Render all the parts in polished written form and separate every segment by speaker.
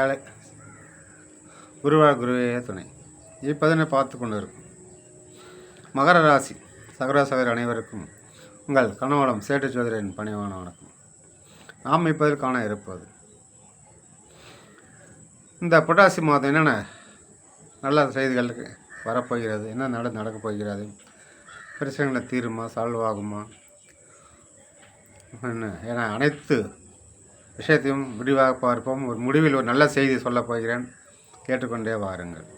Speaker 1: வேலை குருவே துணை இப்பதனை பார்த்து கொண்டு இருக்கும் மகர ராசி சகோதர அனைவருக்கும் உங்கள் கணவனம் சேட்டு சோதரின் பணிவான வணக்கம். நாம் இப்போதில் காண இருப்பது இந்த புரட்டாசி மாதம் என்னென்ன நல்ல செய்திகளுக்கு வரப்போகிறது, என்ன நடக்கப் போகிறது, பிரச்சனைகளை தீருமா, சால்வ் ஆகுமா, என அனைத்து விஷயத்தையும் முடிவாக பார்ப்போம். ஒரு முடிவில் ஒரு நல்ல செய்தி சொல்லப் போகிறேன், கேட்டுக்கொண்டே வாருங்கள்.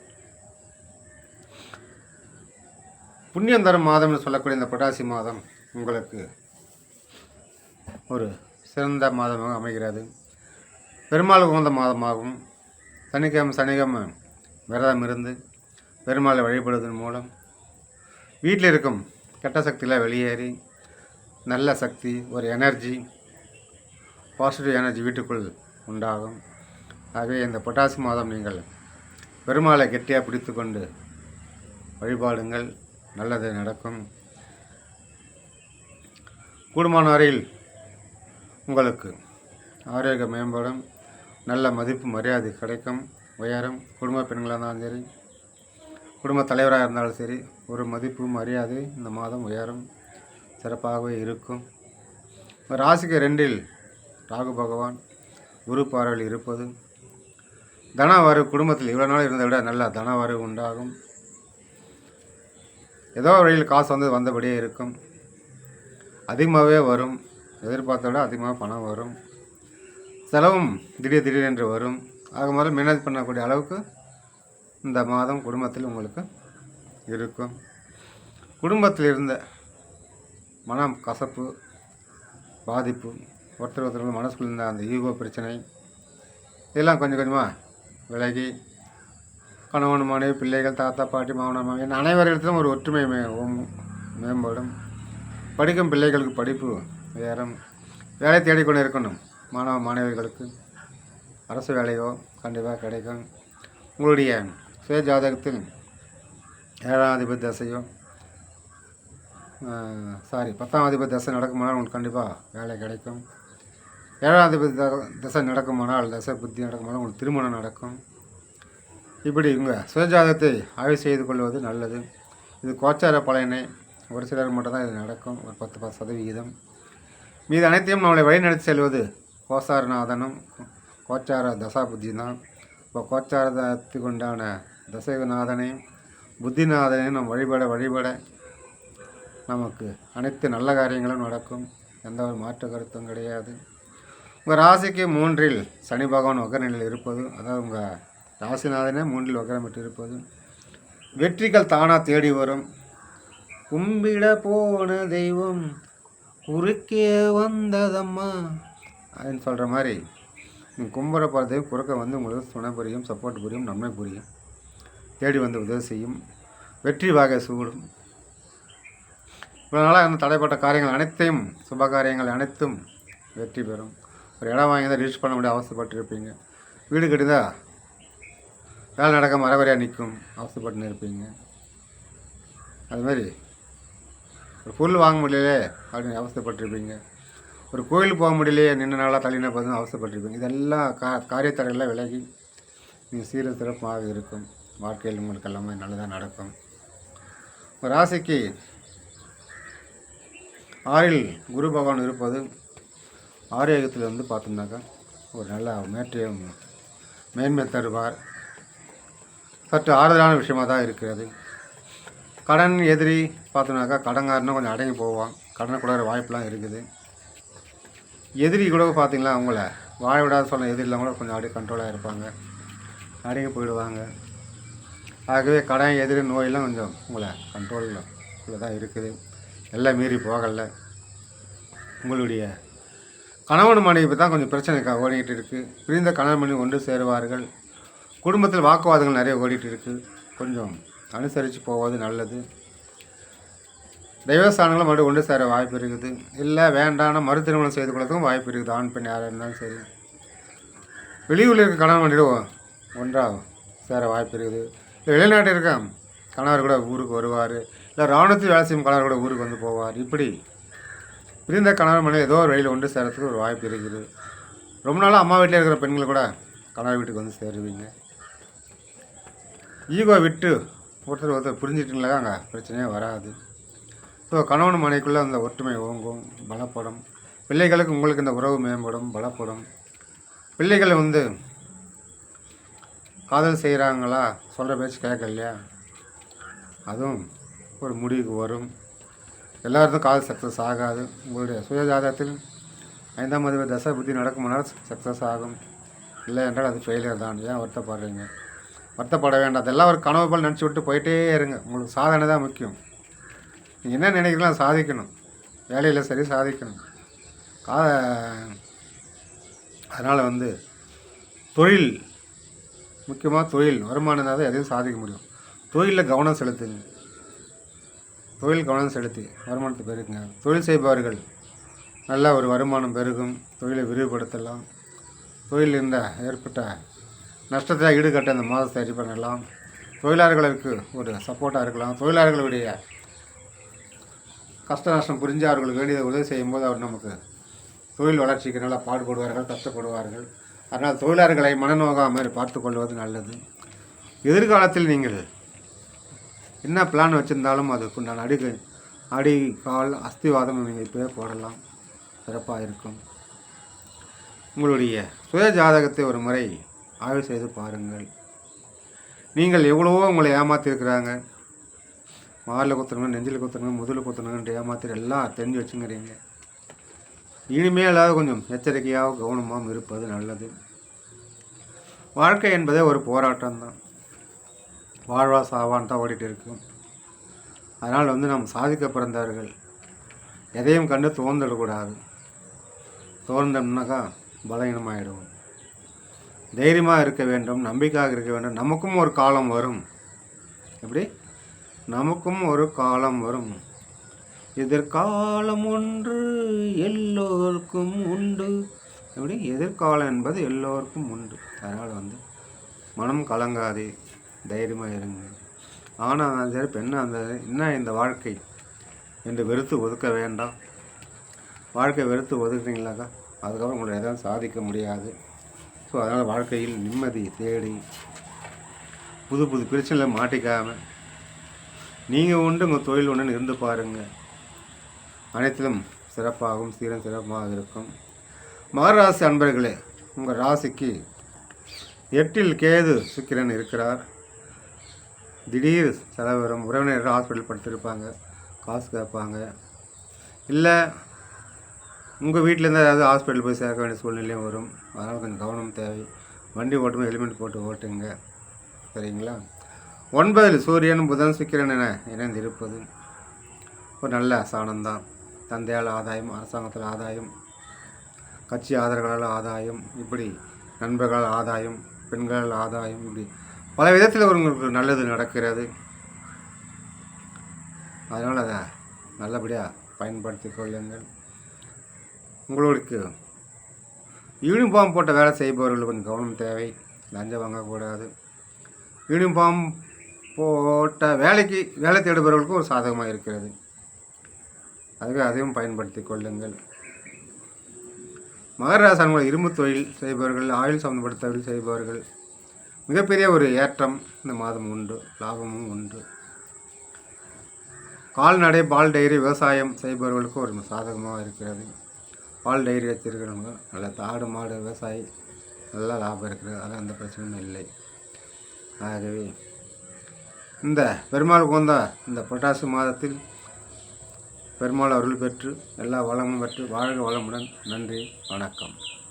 Speaker 1: புண்ணியம் தரும் மாதம்னு சொல்லக்கூடிய இந்த புரட்டாசி மாதம் உங்களுக்கு ஒரு சிறந்த மாதமாக அமைகிறது. பெருமாள் உகந்த மாதமாகும். சனிக்கிழமை விரதம் இருந்து பெருமாளை வழிபடுவதன் மூலம் வீட்டில் இருக்கும் கெட்ட சக்தியில் வெளியேறி நல்ல சக்தி, ஒரு எனர்ஜி, பாசிட்டிவ் எனர்ஜி வீட்டுக்குள் உண்டாகும். ஆகவே இந்த புரட்டாசி மாதம் நீங்கள் பெருமாளை கெட்டியாக பிடித்து கொண்டு வழிபாடுங்கள், நல்லது நடக்கும். கூடுமான வரையில் உங்களுக்கு ஆரோக்கிய மேம்படும், நல்ல மதிப்பு மரியாதை கிடைக்கும், உயரும். குடும்ப பெண்களாக இருந்தாலும் சரி, குடும்ப தலைவராக இருந்தாலும் சரி, ஒரு மதிப்பு மரியாதை இந்த மாதம் உயரும், சிறப்பாகவே இருக்கும். ராசிக்கு 2இல் ராகு பகவான் குரு பார்வையில் இருப்பது தனவரவு குடும்பத்தில் இவ்வளோ நாள் இருந்ததை விட நல்ல தனவரவு உண்டாகும். ஏதோ வழியில் காசு வந்தபடியே இருக்கும், அதிகமாகவே வரும், எதிர்பார்த்த விட அதிகமாக பணம் வரும். செலவும் திடீரென்று வரும். ஆக முதல்ல மேனேஜ் பண்ணக்கூடிய அளவுக்கு இந்த மாதம் குடும்பத்தில் உங்களுக்கு இருக்கும். குடும்பத்தில் இருந்த மனம் கசப்பு, பாதிப்பு, ஒருத்தர் மனசுக்குள்ள இருந்த அந்த ஈகோ பிரச்சனை இதெல்லாம் கொஞ்சம் கொஞ்சமாக விலகி கணவன் மனைவி பிள்ளைகள் தாத்தா பாட்டி மாமனார் மாமி அனைவரிடத்திலும் ஒரு ஒற்றுமை மேம்படும். படிக்கும் பிள்ளைகளுக்கு படிப்பு உயரும். வேலை தேடிக்கொண்டு இருக்கணும் மாணவ மாணவிகளுக்கு அரசு வேலையோ கண்டிப்பாக கிடைக்கும். உங்களுடைய சுய ஜாதகத்தில் 7ஆம் அதிபதி தசையோ 10ஆம் அதிபதி தசை நடக்குமானால் உங்களுக்கு கண்டிப்பாக வேலை கிடைக்கும். 7ஆம் அதிபதி தசை நடக்குமானால், தசை புத்தி நடக்குமானால் உங்களுக்கு திருமணம் நடக்கும். இப்படி உங்கள் சுயஜாதகத்தை ஆய்வு செய்து கொள்வது நல்லது. இது கோச்சார பலனை ஒரு சிலர் மட்டும்தான் இது நடக்கும், ஒரு 10%. மீது அனைத்தையும் நம்மளை வழிநடத்தி செல்வது கோசாரநாதனும் கோச்சார தசா புத்தி தான். இப்போ கோச்சாரத்துக்கு உண்டான தசைநாதனையும் புத்திநாதனையும் நம்ம வழிபட நமக்கு அனைத்து நல்ல காரியங்களும் நடக்கும். எந்த ஒரு மாற்று கருத்தும் கிடையாது. உங்கள் ராசிக்கு 3இல் சனி பகவான் வக்கரநிலையில் இருப்பது, அதாவது உங்கள் ராசிநாதனே 3இல் வக்கரமிட்டு இருப்பது வெற்றிகள் தானாக தேடி வரும். கும்பிட போன தெய்வம் குறுக்கே வந்ததம்மா அப்படின்னு சொல்கிற மாதிரி நீங்கள் கும்பிட போகிற தெய்வம் குறுக்க வந்து உங்களுக்கு துணை புரியும், சப்போர்ட் புரியும், நன்மை புரியும், தேடி வந்து உதவி செய்யும், வெற்றி வாகை சூடும். இவ்வளோ நாளாக அந்த தடைப்பட்ட காரியங்கள் அனைத்தையும், சுப காரியங்கள் அனைத்தும் வெற்றி பெறும். ஒரு இடம் வாங்கி தான் ரீச் பண்ண முடிய அவசரப்பட்டுருப்பீங்க. வீடு கட்டிதான் வேலை நடக்க மரவரையாக நிற்கும், அவசரப்பட்டுன்னு இருப்பீங்க. அதுமாதிரி ஒரு பொருள் வாங்க முடியலையே அப்படின்னு அவசரப்பட்டுருப்பீங்க. ஒரு கோயிலுக்கு போக முடியலையே, நின்று நாளாக தள்ளின பார்த்து அவசரப்பட்டுருப்பீங்க. இதெல்லாம் காரியத்தடையெல்லாம் விலகி நீங்கள் சீர சிறப்பாக இருக்கும். வாழ்க்கையில் உங்களுக்கு எல்லாமே நல்லதாக நடக்கும். ஒரு ராசிக்கு 6இல் குரு பகவான் இருப்பது ஆரோக்கியத்தில் பார்த்தோம்னாக்கா ஒரு நல்ல மேன்மை தருவார். சற்று ஆறுதலான விஷயமாக தான் இருக்கிறது. கடன் எதிரி பார்த்தோம்னாக்கா கடன்காரனும் கொஞ்சம் அடங்கி போவான், கடனை கூட வாய்ப்பெலாம் இருக்குது. எதிரி கூட பார்த்திங்களா அவங்கள வாழ விடாத சொன்ன எதிரிலாம் கூட கொஞ்சம் அப்படியே கண்ட்ரோலாக இருப்பாங்க, அடங்கி போயிடுவாங்க. ஆகவே கடன் எதிரி நோயெல்லாம் கொஞ்சம் உங்களை கண்ட்ரோலில் தான் இருக்குது, எல்லாம் மீறி போகலை. உங்களுடைய கணவன் மனைவி தான் கொஞ்சம் பிரச்சனை ஓடிக்கிட்டு இருக்குது. பிரிந்த கணவன் மனைவி ஒன்று சேருவார்கள். குடும்பத்தில் வாக்குவாதங்கள் நிறைய ஓடிட்டு இருக்குது. கொஞ்சம் அனுசரித்து போவது நல்லது. தெய்வஸ்தானங்களும் மறுபடியும் ஒன்று சேர வாய்ப்பு இருக்குது. இல்லை வேண்டான மறு திருமணம் செய்து கொள்றதுக்கும் வாய்ப்பு இருக்குது. ஆண் பெண் யாராக இருந்தாலும் சரி. வெளியூரில் இருக்க கணவன் மனைவி ஒன்றாக சேர வாய்ப்பு இருக்குது. இல்லை வெளிநாட்டில் இருக்க கணவர் கூட ஊருக்கு வருவார். இல்லை இராணுவத்தில் வேலை செய்யும் கணவர் கூட ஊருக்கு வந்து போவார். இப்படி பிரிந்த கணவன் மனைவி ஏதோ ஒரு வழியில் ஒன்று சேரத்துக்கு ஒரு வாய்ப்பு இருக்குது. ரொம்ப நாளாக அம்மா வீட்டில் இருக்கிற பெண்கள் கூட கணவர் வீட்டுக்கு வந்து சேருவீங்க. ஈகோ விட்டு ஒருத்தர் புரிஞ்சிட்டிங்களா அங்கே பிரச்சனையே வராது. ஸோ கணவன் மனைக்குள்ளே அந்த ஒற்றுமை ஓங்கும், பலப்படும். பிள்ளைகளுக்கு உங்களுக்கு இந்த உறவு மேம்படும், பலப்படும். பிள்ளைகள் வந்து காதல் செய்கிறாங்களா, சொல்கிற பேச்சு கேட்கலையா, அதுவும் ஒரு முடிவுக்கு வரும். எல்லாருக்கும் காதல் சக்ஸஸ் ஆகாது. உங்களுடைய சுயஜாதகத்தில் 5ஆம் அதிபதி தசை புத்தி நடக்குமானால் சக்ஸஸ் ஆகும். இல்லை என்றால் அது ஃபெயிலியர் தான். ஏன் வருத்தப்படுறீங்க? வருத்தப்பட வேண்டாம். அதெல்லாம் ஒரு கனவு போல் நினச்சி விட்டு போயிட்டே இருங்க. உங்களுக்கு சாதனை தான் முக்கியம். நீங்கள் என்ன நினைக்கிறீங்களோ அதை சாதிக்கணும். வேலையில் சரி சாதிக்கணும். அதனால் வந்து தொழில் முக்கியமாக தொழில் வருமானம் இருந்தால் தான் எதையும் சாதிக்க முடியும். தொழிலில் கவனம் செலுத்துங்க. தொழில் கவனம் செலுத்தி வருமானத்தை பெருக்குங்க. தொழில் செய்பவர்கள் நல்ல ஒரு வருமானம் பெருகும். தொழிலை விரிவுபடுத்தலாம். தொழில் இருந்த ஏற்பட்ட நஷ்டத்தை ஈடுகட்ட அந்த மாதத்தை சரி பண்ணலாம். தொழிலாளர்களுக்கு ஒரு சப்போர்ட்டாக இருக்கலாம். தொழிலாளர்களுடைய கஷ்ட நஷ்டம் புரிஞ்சு அவர்களுக்கு வேண்டியதை உதவி செய்யும்போது அவர் நமக்கு தொழில் வளர்ச்சிக்கு நல்லா பாடுபடுவார்கள், கஷ்டப்படுவார்கள். அதனால் தொழிலாளர்களை மனநோகாமல் பார்த்து கொள்வது நல்லது. எதிர்காலத்தில் நீங்கள் என்ன பிளான் வச்சுருந்தாலும் அதுக்குண்டான அடி கால் அஸ்திவாதம் நீங்கள் இப்போவே போடலாம். சிறப்பாக இருக்கும். உங்களுடைய சுய ஜாதகத்தை ஒரு முறை ஆய்வு செய்து பாருங்கள். நீங்கள் எவ்வளவோ உங்களை ஏமாற்றிருக்கிறாங்க. மாரில் குத்துறங்க, நெஞ்சில் குத்துறங்க, முதுகில் குத்துறங்கன்ட்டு ஏமாத்திர எல்லாம் தெரிஞ்சு வச்சுங்கிறீங்க. இனிமேலாவது கொஞ்சம் எச்சரிக்கையாக கவனமாகவும் இருப்பது நல்லது. வாழ்க்கை என்பதே ஒரு போராட்டம்தான். வாழ்வா சாவான்னு தான் ஓடிட்டு இருக்கும். அதனால் வந்து நாம் சாதிக்க பிறந்தவர்கள் எதையும் கண்டு தோன்றிடக்கூடாது. தோன்றோம்னாக்கா பலகீனமாகிடுவோம். தைரியமாக இருக்க வேண்டும், நம்பிக்கையாக இருக்க வேண்டும். நமக்கும் ஒரு காலம் வரும். எப்படி? நமக்கும் ஒரு காலம் வரும். எதிர்காலம் ஒன்று எல்லோருக்கும் உண்டு. எப்படி? எதிர்காலம் என்பது எல்லோருக்கும் உண்டு. அதனால் வந்து மனம் கலங்காதே, தைரியமாக இருங்க. ஆனால் அந்த சரி பெண்ணாக அந்த என்ன இந்த வாழ்க்கை என்று வெறுத்து ஒதுக்க வேண்டாம். வாழ்க்கை வெறுத்து ஒதுக்குறீங்களாக்கா அதுக்கப்புறம் உங்களை எதாவது சாதிக்க முடியாது. ஸோ அதனால் வாழ்க்கையில் நிம்மதி தேடி புது புது பிரச்சனையில் மாட்டிக்காமல் நீங்கள் உண்டு உங்கள் தொழில் ஒன்றுன்னு இருந்து பாருங்கள். அனைத்திலும் சிறப்பாகவும் சீரம் சிறப்பாக இருக்கும். மகர ராசி அன்பர்களே, உங்கள் ராசிக்கு 8ல் கேது சுக்கிரன் இருக்கிறார். திடீர் செலவு வரும். உறவினர்கள் ஹாஸ்பிட்டல் படுத்திருப்பாங்க, காசு கேட்பாங்க. இல்லை உங்கள் வீட்டிலேருந்து ஏதாவது ஹாஸ்பிட்டல் போய் சேர்க்க வேண்டிய சூழ்நிலையும் வரும். அதனால் கொஞ்சம் கவனம் தேவை. வண்டி ஓட்டும்போது ஹெல்மெட் போட்டு ஓட்டுங்க. சரிங்களா? 9ல் சூரியன் புதன் சுக்கிரன் என இணைந்திருப்பது ஒரு நல்ல சாணம்தான். தந்தையால் ஆதாயம், அரசாங்கத்தில் ஆதாயம், கட்சி ஆதரவுகளால் ஆதாயம், இப்படி நண்பர்களால் ஆதாயம், பெண்களால் ஆதாயம், இப்படி பல விதத்தில் உங்களுக்கு நல்லது நடக்கிறது. அதனால் அதை நல்லபடியாக பயன்படுத்தி கொள்ளுங்கள். உங்களுக்கு யூனிஃபார்ம் போட்ட வேலை செய்பவர்கள் கொஞ்சம் கவனம் தேவை. லஞ்சம் வாங்கக்கூடாது. யூனிஃபார்ம் போட்ட வேலை தேடுபவர்களுக்கும் ஒரு சாதகமாக இருக்கிறது. அதுவே அதையும் பயன்படுத்தி கொள்ளுங்கள். மகர ராசி இரும்பு தொழில் செய்பவர்கள், ஆயுள் சம்பந்தப்பட்ட தொழில் செய்பவர்கள் மிகப்பெரிய ஒரு ஏற்றம் இந்த மாதம் உண்டு. லாபமும் உண்டு. கால்நடை, பால் டைரி, விவசாயம் செய்பவர்களுக்கு ஒரு சாதகமாக இருக்கிறது. பால் டைரி வச்சிருக்கிறவங்க நல்ல ஆடு மாடு விவசாயி நல்லா லாபம் இருக்கிறது. அதெல்லாம் எந்த பிரச்சனையும் இல்லை. ஆகவே இந்த பெருமாள் கொண்ட இந்த புரட்டாசி மாதத்தில் பெருமாள் அருள் பெற்று எல்லா வளமும் பெற்று வாழ்க வளமுடன். நன்றி, வணக்கம்.